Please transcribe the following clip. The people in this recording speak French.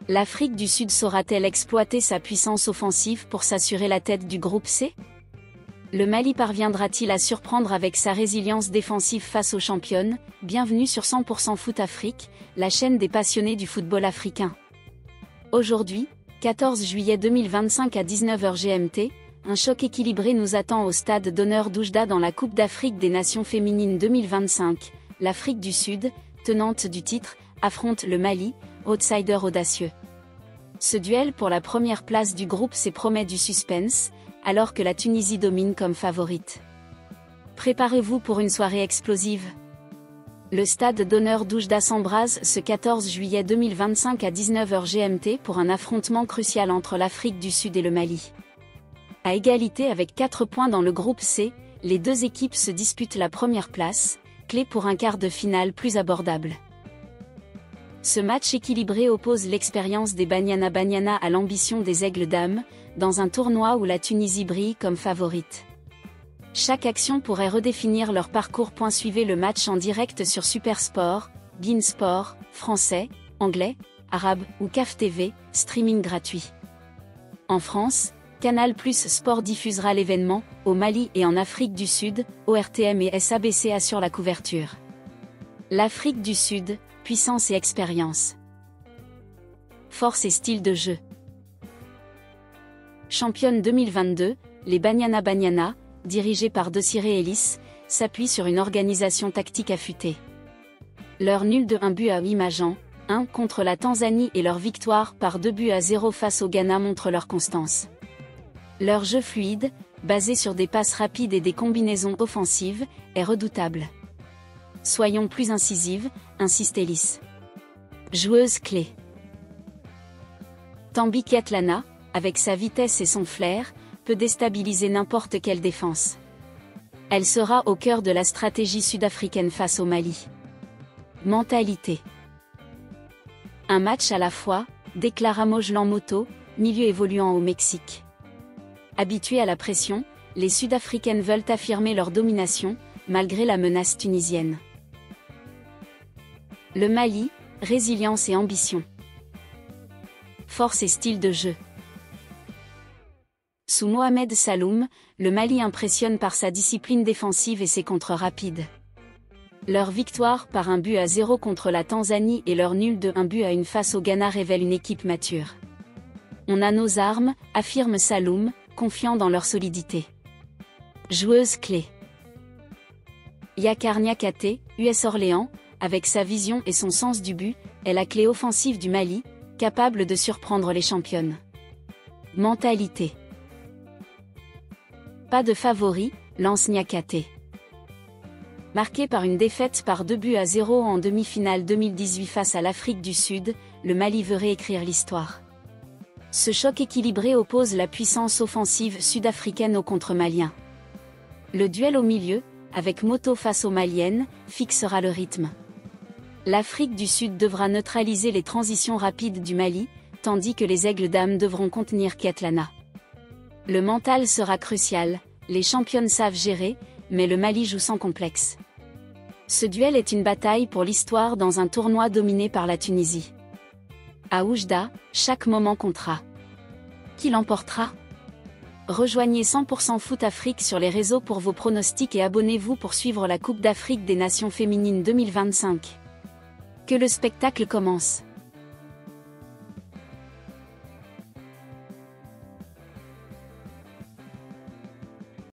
L'Afrique du Sud saura-t-elle exploiter sa puissance offensive pour s'assurer la tête du groupe C? Le Mali parviendra-t-il à surprendre avec sa résilience défensive face aux championnes? Bienvenue sur 100% Foot Afrique, la chaîne des passionnés du football africain. Aujourd'hui, 14 juillet 2025 à 19h GMT, un choc équilibré nous attend au stade d'honneur d'Oujda dans la Coupe d'Afrique des Nations féminines 2025. L'Afrique du Sud, tenante du titre, affronte le Mali, outsider audacieux. Ce duel pour la première place du groupe C promet du suspense, alors que la Tunisie domine comme favorite. Préparez-vous pour une soirée explosive. Le stade d'honneur d'Oujda s'embrase ce 14 juillet 2025 à 19h GMT pour un affrontement crucial entre l'Afrique du Sud et le Mali. À égalité avec 4 points dans le groupe C, les deux équipes se disputent la première place, clé pour un quart de finale plus abordable. Ce match équilibré oppose l'expérience des Banyana Banyana à l'ambition des Aigles d'Âme, dans un tournoi où la Tunisie brille comme favorite. Chaque action pourrait redéfinir leur parcours. Suivez le match en direct sur Supersport, beIN Sport, français, anglais, arabe ou CAF TV, streaming gratuit. En France, Canal+ Sport diffusera l'événement, au Mali et en Afrique du Sud, ORTM et SABC assurent la couverture. L'Afrique du Sud, puissance et expérience. Force et style de jeu. Championne 2022, les Banyana Banyana, dirigées par Désiré Ellis, s'appuient sur une organisation tactique affûtée. Leur nul de 1-8 Majan, 1 contre la Tanzanie et leur victoire par 2-0 face au Ghana montrent leur constance. Leur jeu fluide, basé sur des passes rapides et des combinaisons offensives, est redoutable. Soyons plus incisives, insiste Ellis. Joueuse clé. Thembi Kgatlana, avec sa vitesse et son flair, peut déstabiliser n'importe quelle défense. Elle sera au cœur de la stratégie sud-africaine face au Mali. Mentalité. Un match à la fois, déclara Mojlan Moto, milieu évoluant au Mexique. Habituées à la pression, les Sud-Africaines veulent affirmer leur domination, malgré la menace tunisienne. Le Mali, résilience et ambition. Force et style de jeu. Sous Mohamed Saloum, le Mali impressionne par sa discipline défensive et ses contres rapides. Leur victoire par 1-0 contre la Tanzanie et leur nul de 1-1 face au Ghana révèlent une équipe mature. On a nos armes, affirme Saloum, confiant dans leur solidité. Joueuse clé. Yakar Niakhaté, US Orléans, avec sa vision et son sens du but, est la clé offensive du Mali, capable de surprendre les championnes. Mentalité. Pas de favori, lance Niakhaté. Marqué par une défaite par 2-0 en demi-finale 2018 face à l'Afrique du Sud, le Mali veut réécrire l'histoire. Ce choc équilibré oppose la puissance offensive sud-africaine au contre-malien. Le duel au milieu, avec Moto face aux Maliennes, fixera le rythme. L'Afrique du Sud devra neutraliser les transitions rapides du Mali, tandis que les Aigles d'Âme devront contenir Kgatlana. Le mental sera crucial, les championnes savent gérer, mais le Mali joue sans complexe. Ce duel est une bataille pour l'histoire dans un tournoi dominé par la Tunisie. À Oujda, chaque moment comptera. Qui l'emportera? Rejoignez 100% Foot Afrique sur les réseaux pour vos pronostics et abonnez-vous pour suivre la Coupe d'Afrique des Nations féminines 2025. Que le spectacle commence!